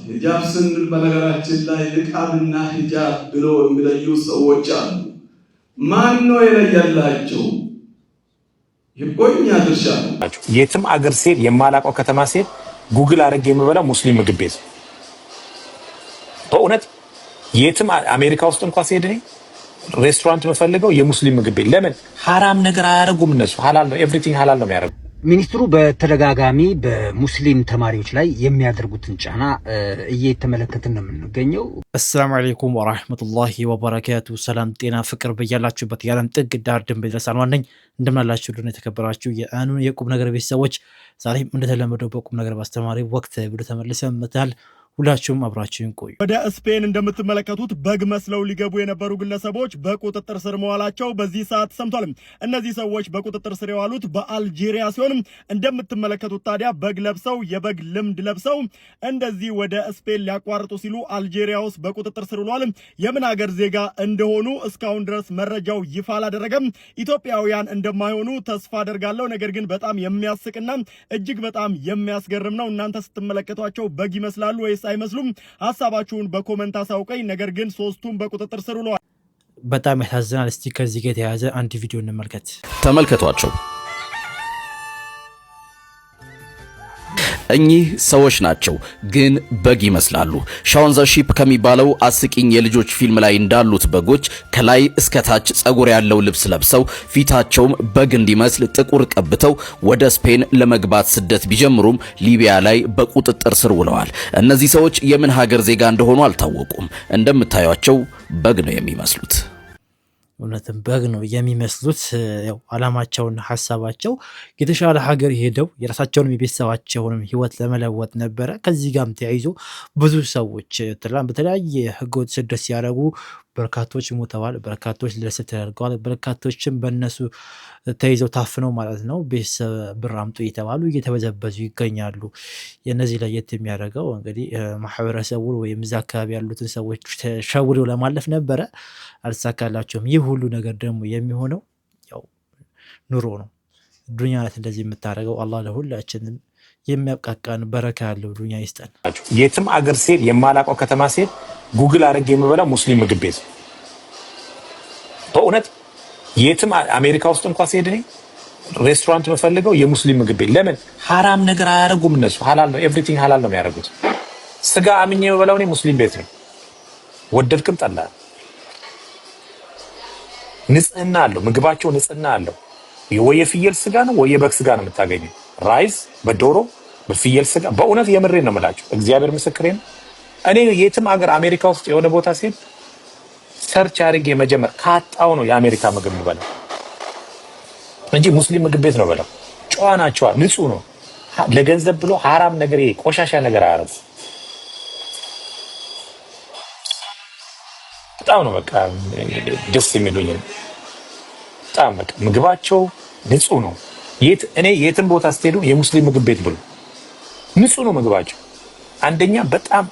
ሂጃብ ስንል በነገራችን ላይ ንቃብና ሂጃብ ብለው የሚለዩ ሰዎች አሉ። ማን ነው የለያላቸው? የቆኛ ድርሻ ነው። የትም አገር ሴት የማላቀው ከተማ ሴት ጉግል አድርጌ የምበላው ሙስሊም ምግብ ቤት በእውነት የትም አሜሪካ ውስጥ እንኳን ሲሄድ እኔ ሬስቶራንት የምፈልገው የሙስሊም ምግብ ቤት። ለምን ሐራም ነገር አያደርጉም እነሱ። ሐላል ነው፣ ኤቭሪቲንግ ሐላል ነው የሚያደርጉ። ሚኒስትሩ በተደጋጋሚ በሙስሊም ተማሪዎች ላይ የሚያደርጉትን ጫና እየተመለከትን ነው የምንገኘው። አሰላሙ አለይኩም ወራህመቱላሂ ወበረካቱ። ሰላም ጤና ፍቅር በያላችሁበት የዓለም ጥግ ዳር ድንበር ድረስ አንዋነኝ እንደምናላችሁ ሁሉ የተከበራችሁ የአኑን የቁም ነገር ቤተሰቦች ዛሬም እንደተለመደው በቁም ነገር ባስተማሪ ወቅት ቪዲዮ ተመልሰን መጥተናል። ሁላችሁም አብራችሁን ቆዩ። ወደ ስፔን እንደምትመለከቱት በግ መስለው ሊገቡ የነበሩ ግለሰቦች በቁጥጥር ስር መዋላቸው በዚህ ሰዓት ሰምቷል። እነዚህ ሰዎች በቁጥጥር ስር የዋሉት በአልጄሪያ ሲሆን እንደምትመለከቱት ታዲያ በግ ለብሰው የበግ ልምድ ለብሰው እንደዚህ ወደ ስፔን ሊያቋርጡ ሲሉ አልጄሪያ ውስጥ በቁጥጥር ስር ውለዋል። የምን ሀገር ዜጋ እንደሆኑ እስካሁን ድረስ መረጃው ይፋ አላደረገም። ኢትዮጵያውያን እንደማይሆኑ ተስፋ አደርጋለሁ። ነገር ግን በጣም የሚያስቅና እጅግ በጣም የሚያስገርም ነው። እናንተ ስትመለከቷቸው በግ ይመስላሉ ወይስ አይመስሉም? ሐሳባችሁን በኮሜንት አሳውቀኝ። ነገር ግን ሶስቱም በቁጥጥር ስር ውለዋል። በጣም ያሳዝናል። እስቲ ከዚህ ጋር የተያያዘ አንድ ቪዲዮ እንመልከት። ተመልከቷቸው። እኚህ ሰዎች ናቸው፣ ግን በግ ይመስላሉ። ሻውን ዘ ሺፕ ከሚባለው አስቂኝ የልጆች ፊልም ላይ እንዳሉት በጎች ከላይ እስከ ታች ጸጉር ያለው ልብስ ለብሰው ፊታቸውም በግ እንዲመስል ጥቁር ቀብተው ወደ ስፔን ለመግባት ስደት ቢጀምሩም ሊቢያ ላይ በቁጥጥር ስር ውለዋል። እነዚህ ሰዎች የምን ሀገር ዜጋ እንደሆኑ አልታወቁም። እንደምታዩቸው በግ ነው የሚመስሉት። እውነትም በግ ነው የሚመስሉት። ያው አላማቸውና ሐሳባቸው የተሻለ ሀገር ሄደው የራሳቸውንም የቤተሰባቸውንም ህይወት ለመለወጥ ነበረ። ከዚህ ጋርም ተያይዞ ብዙ ሰዎች በተለያየ ህገወጥ ስደት ሲያደርጉ በርካቶች ሞተዋል፣ በርካቶች ለእስር ተደርገዋል፣ በርካቶችም በእነሱ ተይዘው ታፍነው ማለት ነው ቤተሰብ ብር አምጡ እየተባሉ እየተበዘበዙ ይገኛሉ። የነዚህ ለየት የሚያደርገው እንግዲህ ማህበረሰቡን ወይም እዛ አካባቢ ያሉትን ሰዎች ሸውደው ለማለፍ ነበረ፣ አልተሳካላቸውም። ይህ ሁሉ ነገር ደግሞ የሚሆነው ያው ኑሮ ነው። ዱንያ ናት እንደዚህ የምታደርገው። አላህ ለሁላችንም የሚያብቃቃን በረካ ያለው ዱንያ ይስጠን። የትም አገር ሴት የማላቀው ከተማ ሴት ጉግል አድርጌ የምበላው ሙስሊም ምግብ ቤት በእውነት የትም አሜሪካ ውስጥ እንኳን ሲሄድ እኔ ሬስቶራንት የምፈልገው የሙስሊም ምግብ ቤት። ለምን ሐራም ነገር አያደርጉም እነሱ። ሐላል ነው፣ ኤቭሪቲንግ ሐላል ነው የሚያደርጉት። ስጋ አምኜ የምበላው እኔ ሙስሊም ቤት ነው። ወደድክም ጠላ ንጽህና አለው ምግባቸው፣ ንጽህና አለው። ወይ የፍየል ስጋ ነው ወይ የበግ ስጋ ነው የምታገኘው። ራይስ በዶሮ በፍየል ስጋ። በእውነት የምሬን ነው የምላቸው፣ እግዚአብሔር ምስክሬ ነው። እኔ የትም ሀገር አሜሪካ ውስጥ የሆነ ቦታ ሲሄድ ሰርች አድርጌ መጀመር ካጣው ነው የአሜሪካ ምግብ የምበላው እንጂ ሙስሊም ምግብ ቤት ነው በላው። ጨዋ ናቸው፣ ንጹህ ነው። ለገንዘብ ብሎ ሐራም ነገር ቆሻሻ ነገር አያረጉ። በጣም ነው በቃ ደስ የሚሉኝ። በጣም በቃ ምግባቸው ንጹህ ነው። እኔ የትም ቦታ ስትሄዱ የሙስሊም ምግብ ቤት ብሉ፣ ንጹህ ነው ምግባቸው። አንደኛ በጣም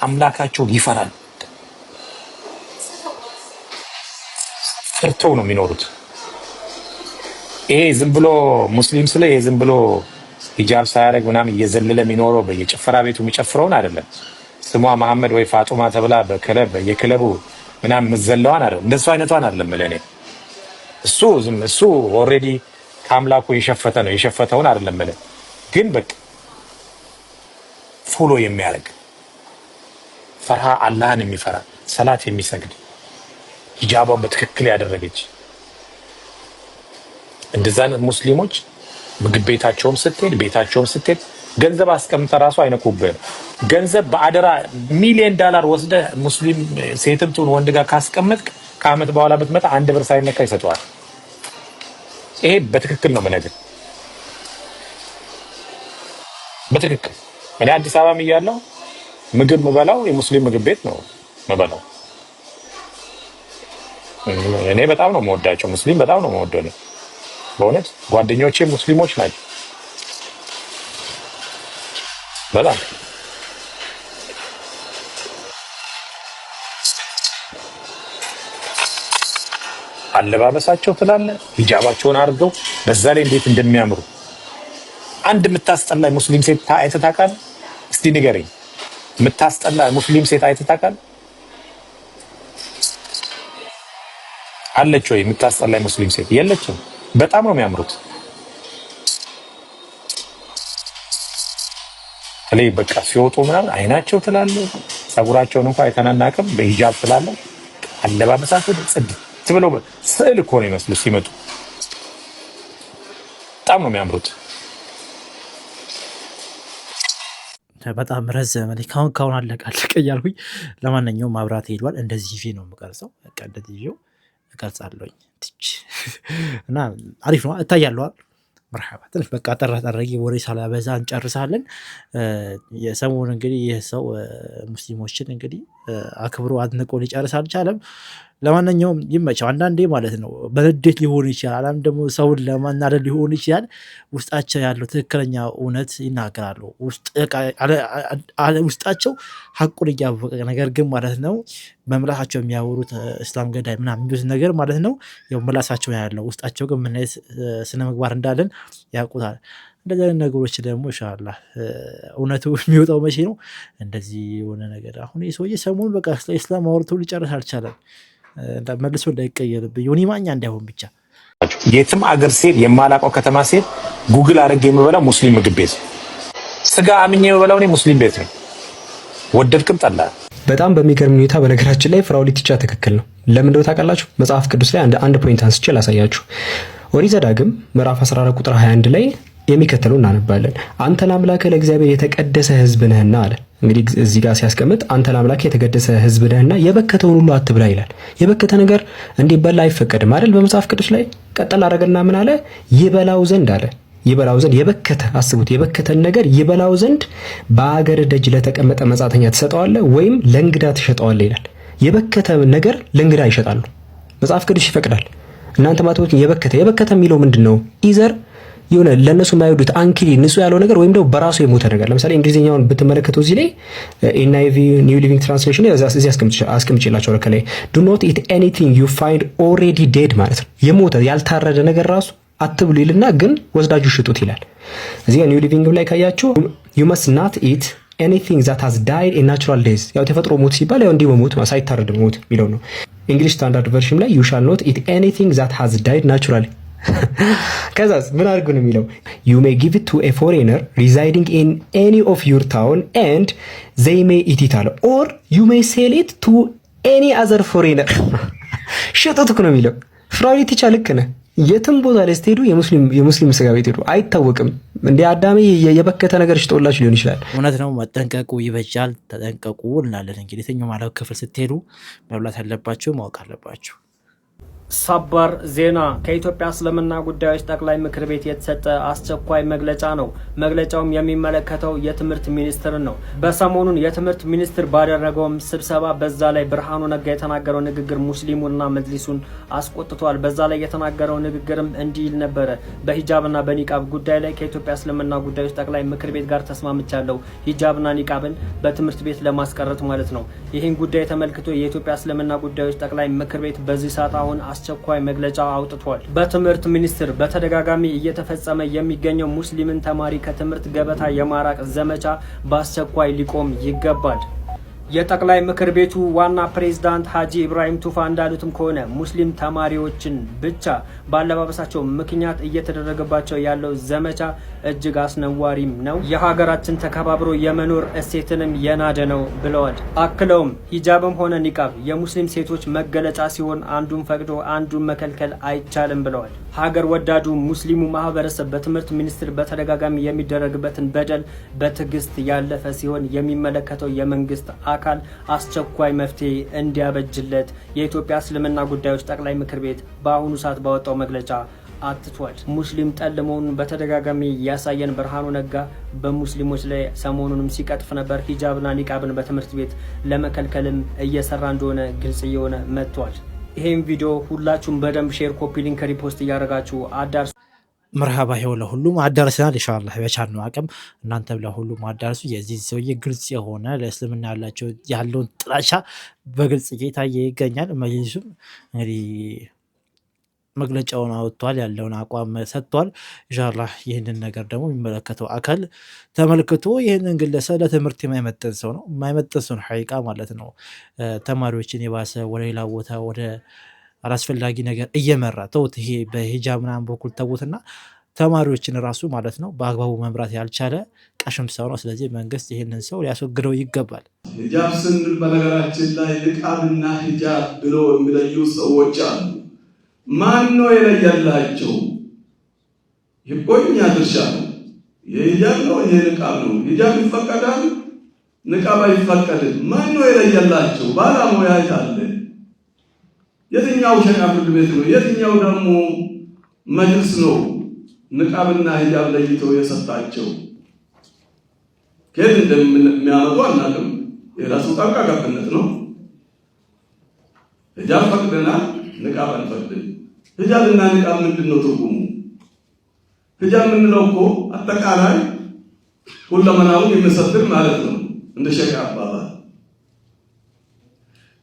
አምላካቸውን ይፈራሉ። ፈርተው ነው የሚኖሩት። ይሄ ዝም ብሎ ሙስሊም ስለ ይሄ ዝም ብሎ ሂጃብ ሳያደርግ ምናምን እየዘለለ የሚኖረው በየጭፈራ ቤቱ የሚጨፍረውን አይደለም። ስሟ መሐመድ ወይ ፋጡማ ተብላ በየክለቡ ምናምን የምትዘለዋን አይደለም። እንደሱ አይነቷን አይደለም ለኔ። እሱ ኦልሬዲ ከአምላኩ የሸፈተ ነው። የሸፈተውን አይደለም ማለት ግን በቃ ፎሎ የሚያደርግ ፈርሃ አላህን የሚፈራ ሰላት የሚሰግድ ሂጃቧን በትክክል ያደረገች እንደዛ አይነት ሙስሊሞች ምግብ ቤታቸውም ስትሄድ ገንዘብ አስቀምጠ ራሱ አይነኩብህ። ገንዘብ በአደራ $1,000,000 ወስደ ሙስሊም ሴትም ትሁን ወንድ ጋር ካስቀመጥክ ከአመት በኋላ ብትመጣ 1 ብር ሳይነካ ይሰጠዋል። ይሄ በትክክል ነው የምነግርህ፣ በትክክል። እኔ አዲስ አበባ እያለሁ ምግብ የምበላው የሙስሊም ምግብ ቤት ነው የምበላው። እኔ በጣም ነው የምወዳቸው ሙስሊም፣ በጣም ነው የምወደው ነው በእውነት። ጓደኞቼ ሙስሊሞች ናቸው በጣም። አለባበሳቸው ትላለ ሂጃባቸውን አድርገው በዛ ላይ እንዴት እንደሚያምሩ። አንድ የምታስጠላ ሙስሊም ሴት አይተህ ታውቃለህ? እስቲ ንገረኝ። የምታስጠላ ሙስሊም ሴት አይተህ ታውቃለህ? አለች ወይ የምታስጠላ ሙስሊም ሴት? የለችም። በጣም ነው የሚያምሩት። ስለዚህ በቃ ሲወጡ ምናምን አይናቸው ትላለህ፣ ጸጉራቸውን እንኳን አይተናናቅም በሂጃብ ትላለህ። አለባበሳቸው ጽድት ብለው ስዕል እኮ ነው የሚመስሉ ሲመጡ። በጣም ነው የሚያምሩት። በጣም ረዘመ። ካሁን አለቀ እያልኩኝ ለማንኛውም ማብራት ሄዷል። እንደዚህ ቪ ነው የምቀርጸው። በቃ እንደዚህ ቪው እቀርጻለሁኝ እና አሪፍ ነው እታያለዋል። መርሐባ ትንሽ በቃ ጠረጠረጊ ወሬ ሳላበዛ እንጨርሳለን። የሰሞኑ እንግዲህ ይህ ሰው ሙስሊሞችን እንግዲህ አክብሮ አድንቆ ሊጨርስ አልቻለም። ለማንኛውም ይመቸው። አንዳንዴ ማለት ነው በንዴት ሊሆን ይችላል፣ አላም ደግሞ ሰውን ለማናደድ ሊሆን ይችላል። ውስጣቸው ያለው ትክክለኛ እውነት ይናገራሉ። ውስጣቸው ሀቁን እያወቀ ነገር ግን ማለት ነው በምላሳቸው የሚያወሩት እስላም ገዳይ ምናምን የሚሉት ነገር ማለት ነው ያው ምላሳቸው ያለው ውስጣቸው ግን ምን አይነት ስነ ምግባር እንዳለን ያውቁታል። እንደዚህ አይነት ነገሮች ደግሞ ኢንሻአላህ እውነቱ የሚወጣው መቼ ነው? እንደዚህ የሆነ ነገር አሁን የሰውዬ ሰሞኑን በቃ እስላም አውርቶ ሊጨርስ አልቻለም። መልሶ እንዳይቀየርብኝ ዮኒ ማኛ እንዳይሆን ብቻ። የትም አገር ሴት የማላውቀው ከተማ ሴት ጉግል አድርጌ የምበላው ሙስሊም ምግብ ቤት፣ ስጋ አምኜ የምበላው እኔ ሙስሊም ቤት ነው። ወደድክም ጠላ። በጣም በሚገርም ሁኔታ በነገራችን ላይ ፍራኦል ኢቲቻ ትክክል ነው። ለምን እንደው ታውቃላችሁ? መጽሐፍ ቅዱስ ላይ አንድ ፖይንት አንስቼ ላሳያችሁ። ኦሪት ዘዳግም ምዕራፍ 14 ቁጥር 21 ላይ የሚከተለው እናነባለን። አንተ ለአምላክህ ለእግዚአብሔር የተቀደሰ ሕዝብ ነህና አለ። እንግዲህ እዚህ ጋር ሲያስቀምጥ አንተ ለአምላክህ የተቀደሰ ሕዝብ ነህና የበከተውን ሁሉ አትብላ ይላል። የበከተ ነገር እንዲበላ አይፈቀድም አይደል? በመጽሐፍ ቅዱስ ላይ ቀጠል አደረገና ምን አለ? ይበላው ዘንድ አለ። ይበላው ዘንድ የበከተ አስቡት፣ የበከተን ነገር ይበላው ዘንድ በአገር ደጅ ለተቀመጠ መጻተኛ ትሰጠዋለህ ወይም ለእንግዳ ትሸጠዋለህ ይላል። የበከተ ነገር ለእንግዳ ይሸጣሉ። መጽሐፍ ቅዱስ ይፈቅዳል። እናንተ ማጥቦት የበከተ የሚለው ምንድነው? ኢዘር የሆነ ለነሱ የማይወዱት አንክሊ ንጹህ ያለው ነገር ወይም ደግሞ በራሱ የሞተ ነገር። ለምሳሌ እንግሊዝኛውን ብትመለከተው እዚህ ላይ ኤንአይቪ ኒው ሊቪንግ ትራንስሌሽን እዚህ አስቀምጬላችኋለሁ ከላይ ዱ ኖት ኢት ኤኒቲንግ ዩ ፋይንድ ኦልሬዲ ዴድ ማለት ነው። የሞተ ያልታረደ ነገር ራሱ አትብሉ ይልና ግን ወስዳጁ ሽጡት ይላል። እዚህ ኒው ሊቪንግ ላይ ካያችሁ you must not eat anything that has died in natural days። ያው ተፈጥሮ ሞት ሲባል ያው እንዲህ በሞት ሳይታረድ ሞት የሚለው ነው። እንግሊሽ ስታንዳርድ ቨርሽን ላይ you shall not eat anything that has died naturally። ከዛስ ምን አድርጉ ነው የሚለው? you may give it to a foreigner residing in any of your town and they may eat it or you may sell it to any other foreigner። ሽጡት እኮ ነው የሚለው። ፍራኦል ኢቲቻ ልክ ነህ። የትም ቦታ ላይ ስትሄዱ የሙስሊም ስጋ ቤት ሄዱ አይታወቅም። እንደ አዳሜ የበከተ ነገር ሽጦላችሁ ሊሆን ይችላል። እውነት ነው። መጠንቀቁ ይበጃል። ተጠንቀቁ እንላለን። እንግዲህ የትኛው ማለት ክፍል ስትሄዱ መብላት ያለባችሁ ማወቅ አለባችሁ። ሰበር ዜና ከኢትዮጵያ እስልምና ጉዳዮች ጠቅላይ ምክር ቤት የተሰጠ አስቸኳይ መግለጫ ነው። መግለጫውም የሚመለከተው የትምህርት ሚኒስትርን ነው። በሰሞኑን የትምህርት ሚኒስትር ባደረገውም ስብሰባ በዛ ላይ ብርሃኑ ነጋ የተናገረው ንግግር ሙስሊሙንና መጅሊሱን አስቆጥቷል። በዛ ላይ የተናገረው ንግግርም እንዲህ ይል ነበረ። በሂጃብና በኒቃብ ጉዳይ ላይ ከኢትዮጵያ እስልምና ጉዳዮች ጠቅላይ ምክር ቤት ጋር ተስማምቻለሁ። ሂጃብና ኒቃብን በትምህርት ቤት ለማስቀረት ማለት ነው። ይህን ጉዳይ ተመልክቶ የኢትዮጵያ እስልምና ጉዳዮች ጠቅላይ ምክር ቤት በዚህ ሰዓት አሁን አስቸኳይ መግለጫ አውጥቷል። በትምህርት ሚኒስቴር በተደጋጋሚ እየተፈጸመ የሚገኘው ሙስሊምን ተማሪ ከትምህርት ገበታ የማራቅ ዘመቻ በአስቸኳይ ሊቆም ይገባል። የጠቅላይ ምክር ቤቱ ዋና ፕሬዝዳንት ሀጂ ኢብራሂም ቱፋ እንዳሉትም ከሆነ ሙስሊም ተማሪዎችን ብቻ ባለባበሳቸው ምክንያት እየተደረገባቸው ያለው ዘመቻ እጅግ አስነዋሪም ነው፣ የሀገራችን ተከባብሮ የመኖር እሴትንም የናደ ነው ብለዋል። አክለውም ሂጃብም ሆነ ኒቃብ የሙስሊም ሴቶች መገለጫ ሲሆን አንዱን ፈቅዶ አንዱን መከልከል አይቻልም ብለዋል። ሀገር ወዳዱ ሙስሊሙ ማህበረሰብ በትምህርት ሚኒስቴር በተደጋጋሚ የሚደረግበትን በደል በትዕግስት ያለፈ ሲሆን የሚመለከተው የመንግስት አካል አስቸኳይ መፍትሄ እንዲያበጅለት የኢትዮጵያ እስልምና ጉዳዮች ጠቅላይ ምክር ቤት በአሁኑ ሰዓት ባወጣው መግለጫ አትቷል። ሙስሊም ጠል መሆኑን በተደጋጋሚ ያሳየን ብርሃኑ ነጋ በሙስሊሞች ላይ ሰሞኑንም ሲቀጥፍ ነበር። ሂጃብና ኒቃብን በትምህርት ቤት ለመከልከልም እየሰራ እንደሆነ ግልጽ እየሆነ መጥቷል። ይሄን ቪዲዮ ሁላችሁም በደንብ ሼር፣ ኮፒ ሊንክ፣ ሪፖስት እያደረጋችሁ አዳርሱ። መርሃባ ይኸው ለሁሉም አዳርሰናል። ኢንሻአላህ በቻልነው አቅም እናንተም ለሁሉም አዳርሱ። የዚህ ሰውዬ ግልጽ የሆነ ለእስልምና ያለውን ጥላቻ በግልጽ እየታየ ይገኛል። መጅሊሱም እንግዲህ መግለጫውን አወጥቷል፣ ያለውን አቋም ሰጥቷል። ኢንሻአላህ ይህንን ነገር ደግሞ የሚመለከተው አካል ተመልክቶ ይህንን ግለሰብ ለትምህርት የማይመጥን ሰው ነው ሐቂቃ ማለት ነው። ተማሪዎችን የባሰ ወደ ሌላ ቦታ ወደ አላስፈላጊ ነገር እየመራ ተውት። ይሄ በሂጃብ ምናምን በኩል ተውትና ተማሪዎችን ራሱ ማለት ነው በአግባቡ መምራት ያልቻለ ቀሽም ሰው ነው። ስለዚህ መንግስት ይህንን ሰው ሊያስወግደው ይገባል። ሂጃብ ስንል በነገራችን ላይ ንቃብና ሂጃብ ብሎ የሚለዩ ሰዎች አሉ። ማን ነው የለየላቸው? የቆኛ ድርሻ ነው። የሂጃብ ነው ይሄ ንቃብ ነው። ሂጃብ ይፈቀዳል፣ ንቃብ አይፈቀድም። ማን ነው የለየላቸው? ባለሙያ አለ። የትኛው ሸሪዓ ፍርድ ቤት ነው? የትኛው ደግሞ መጅልስ ነው ንቃብና ሂጃብ ለይቶ የሰጣቸው? ከየት እንደሚያመጡ አናውቅም። የራሱ ጣልቃ ገብነት ነው። ሂጃብ ፈቅደናል፣ ንቃብ አንፈቅድም። ሂጃብና ንቃብ ምንድን ነው ትርጉሙ? ሂጃብ የምንለው እኮ አጠቃላይ ሁለመናውን የሚሰትር ማለት ነው እንደ ሸሪዓ አባባል።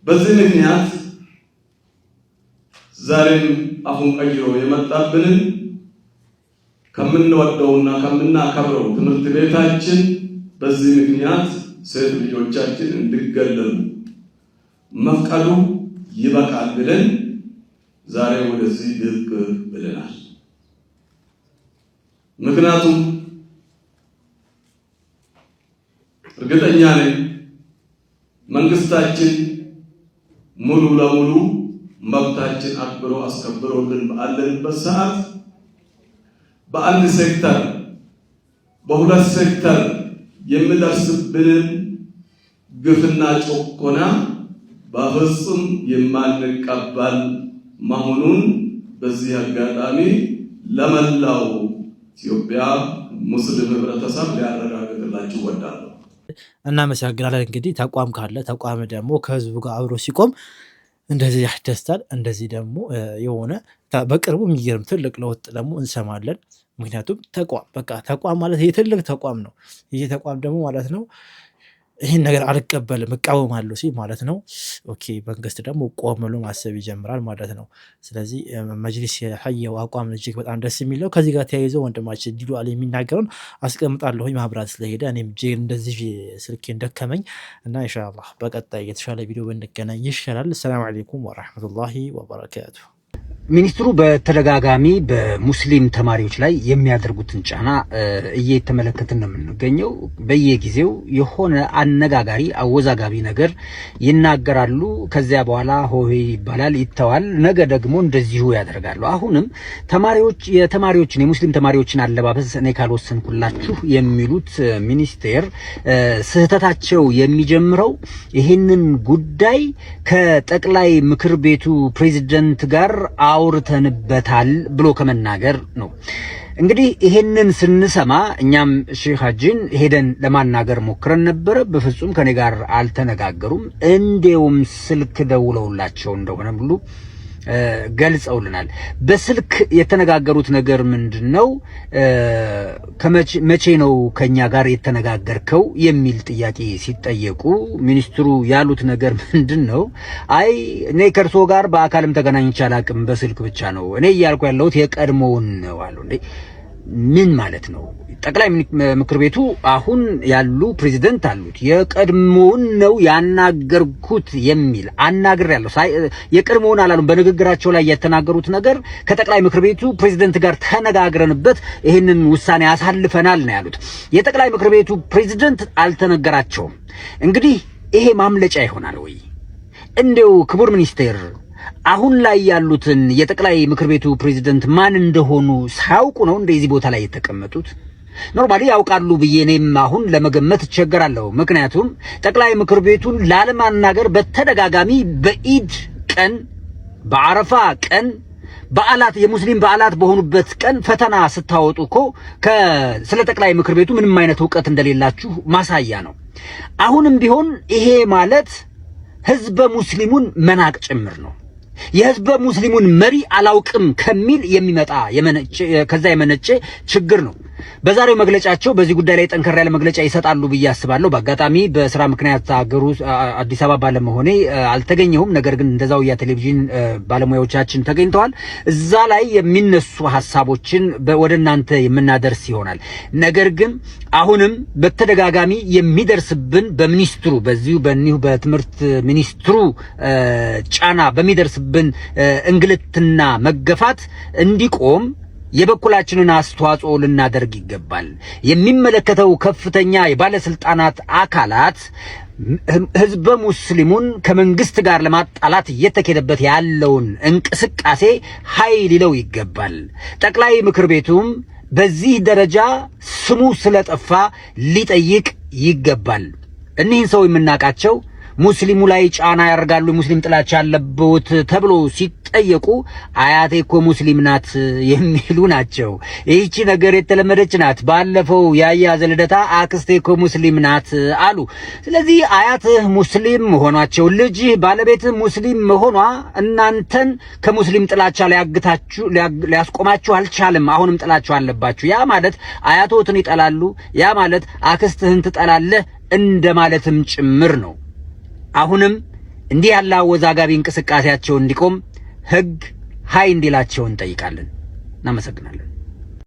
በዚህ ምክንያት ዛሬም አሁን ቀይሮ የመጣብንን ከምንወደውና ከምናከብረው ትምህርት ቤታችን በዚህ ምክንያት ሴት ልጆቻችን እንዲገለሉ መፍቀዱ ይበቃል ብለን ዛሬ ወደዚህ ብቅ ብለናል። ምክንያቱም እርግጠኛ ነኝ መንግስታችን ሙሉ ለሙሉ መብታችን አክብሮ አስከብሮልን ባለንበት ሰዓት በአንድ ሴክተር በሁለት ሴክተር የሚደርስብንን ግፍና ጭቆና በፍጹም የማንቀበል መሆኑን በዚህ አጋጣሚ ለመላው ኢትዮጵያ ሙስሊም ህብረተሰብ ሊያረጋግጥላችሁ እወዳለሁ። እናመሰግናለን። እንግዲህ ተቋም ካለ ተቋም ደግሞ ከህዝቡ ጋር አብሮ ሲቆም እንደዚህ ያስደስታል። እንደዚህ ደግሞ የሆነ በቅርቡ የሚገርም ትልቅ ለውጥ ደግሞ እንሰማለን። ምክንያቱም ተቋም ማለት ይሄ ትልቅ ተቋም ነው። ይሄ ተቋም ደግሞ ማለት ነው ይህን ነገር አልቀበልም እቃወማለሁ ሲል ማለት ነው ኦኬ መንግስት ደግሞ ቆም ብሎ ማሰብ ይጀምራል ማለት ነው። ስለዚህ መጅሊስ የሐየው አቋም እጅግ በጣም ደስ የሚለው ከዚህ ጋር ተያይዘው ወንድማችን ዲዱ አለ የሚናገረውን አስቀምጣለሁ። ማብራት ስለሄደ እኔም እንደዚህ ስልኬን ደከመኝ እና ኢንሻአላህ በቀጣይ የተሻለ ቪዲዮ ብንገናኝ ይሻላል። ሰላም አለይኩም ወራህመቱላሂ ወበረካቱ። ሚኒስትሩ በተደጋጋሚ በሙስሊም ተማሪዎች ላይ የሚያደርጉትን ጫና እየተመለከትን ነው የምንገኘው። በየጊዜው የሆነ አነጋጋሪ አወዛጋቢ ነገር ይናገራሉ። ከዚያ በኋላ ሆሄ ይባላል፣ ይተዋል። ነገ ደግሞ እንደዚሁ ያደርጋሉ። አሁንም የተማሪዎችን የሙስሊም ተማሪዎችን አለባበስ እኔ ካልወሰንኩላችሁ የሚሉት ሚኒስቴር ስህተታቸው የሚጀምረው ይህንን ጉዳይ ከጠቅላይ ምክር ቤቱ ፕሬዝዳንት ጋር አውርተንበታል ብሎ ከመናገር ነው። እንግዲህ ይሄንን ስንሰማ እኛም ሼህ ሀጂን ሄደን ለማናገር ሞክረን ነበረ። በፍጹም ከኔ ጋር አልተነጋገሩም። እንደውም ስልክ ደውለውላቸው እንደሆነ ብሉ ገልጸውልናል። በስልክ የተነጋገሩት ነገር ምንድነው? መቼ ነው ከኛ ጋር የተነጋገርከው የሚል ጥያቄ ሲጠየቁ ሚኒስትሩ ያሉት ነገር ምንድነው? አይ እኔ ከርሶ ጋር በአካልም ተገናኝቼ አላቅም፣ በስልክ ብቻ ነው እኔ እያልኩ ያለሁት የቀድሞውን ነው አሉ። እንዴ ምን ማለት ነው? ጠቅላይ ምክር ቤቱ አሁን ያሉ ፕሬዝዳንት አሉት። የቀድሞውን ነው ያናገርኩት የሚል አናግሬያለሁ። የቀድሞውን አላሉም። በንግግራቸው ላይ የተናገሩት ነገር ከጠቅላይ ምክር ቤቱ ፕሬዝዳንት ጋር ተነጋግረንበት ይሄንን ውሳኔ አሳልፈናል ነው ያሉት። የጠቅላይ ምክር ቤቱ ፕሬዝዳንት አልተነገራቸውም። እንግዲህ ይሄ ማምለጫ ይሆናል ወይ? እንደው ክቡር ሚኒስቴር አሁን ላይ ያሉትን የጠቅላይ ምክር ቤቱ ፕሬዝዳንት ማን እንደሆኑ ሳያውቁ ነው እንደዚህ ቦታ ላይ የተቀመጡት? ኖርማሊ ያውቃሉ ብዬ እኔም አሁን ለመገመት እቸገራለሁ። ምክንያቱም ጠቅላይ ምክር ቤቱን ላለማናገር በተደጋጋሚ በኢድ ቀን፣ በአረፋ ቀን፣ በዓላት የሙስሊም በዓላት በሆኑበት ቀን ፈተና ስታወጡ እኮ ስለ ጠቅላይ ምክር ቤቱ ምንም አይነት ዕውቀት እንደሌላችሁ ማሳያ ነው። አሁንም ቢሆን ይሄ ማለት ህዝበ ሙስሊሙን መናቅ ጭምር ነው። የህዝበ ሙስሊሙን መሪ አላውቅም ከሚል የሚመጣ ከዛ የመነጨ ችግር ነው። በዛሬው መግለጫቸው በዚህ ጉዳይ ላይ ጠንከር ያለ መግለጫ ይሰጣሉ ብዬ አስባለሁ። በአጋጣሚ በስራ ምክንያት ሀገሩ አዲስ አበባ ባለመሆኔ አልተገኘሁም። ነገር ግን እንደዛው የቴሌቪዥን ባለሙያዎቻችን ተገኝተዋል። እዛ ላይ የሚነሱ ሐሳቦችን ወደ እናንተ የምናደርስ ይሆናል። ነገር ግን አሁንም በተደጋጋሚ የሚደርስብን በሚኒስትሩ በትምህርት ሚኒስትሩ ጫና በሚደርስብን እንግልትና መገፋት እንዲቆም የበኩላችንን አስተዋጽኦ ልናደርግ ይገባል። የሚመለከተው ከፍተኛ የባለስልጣናት አካላት ህዝበ ሙስሊሙን ከመንግስት ጋር ለማጣላት እየተካሄደበት ያለውን እንቅስቃሴ ኃይል ይለው ይገባል። ጠቅላይ ምክር ቤቱም በዚህ ደረጃ ስሙ ስለጠፋ ሊጠይቅ ይገባል። እኒህን ሰው የምናውቃቸው ሙስሊሙ ላይ ጫና ያደርጋሉ፣ ሙስሊም ጥላቻ ያለበት ተብሎ ሲጠየቁ አያቴ እኮ ሙስሊም ናት የሚሉ ናቸው። ይህቺ ነገር የተለመደች ናት። ባለፈው ያያዘ ልደታ አክስቴ እኮ ሙስሊም ናት አሉ። ስለዚህ አያትህ ሙስሊም መሆናቸው፣ ልጅህ ባለቤትህ ሙስሊም መሆኗ እናንተን ከሙስሊም ጥላቻ ሊያስቆማችሁ አልቻለም። አሁንም ጥላቻ አለባችሁ። ያ ማለት አያቶትን ይጠላሉ፣ ያ ማለት አክስትህን ትጠላለህ እንደማለትም ጭምር ነው። አሁንም እንዲህ ያለ አወዛጋቢ እንቅስቃሴያቸው እንዲቆም ህግ ሀይ እንዲላቸው እንጠይቃለን። እናመሰግናለን።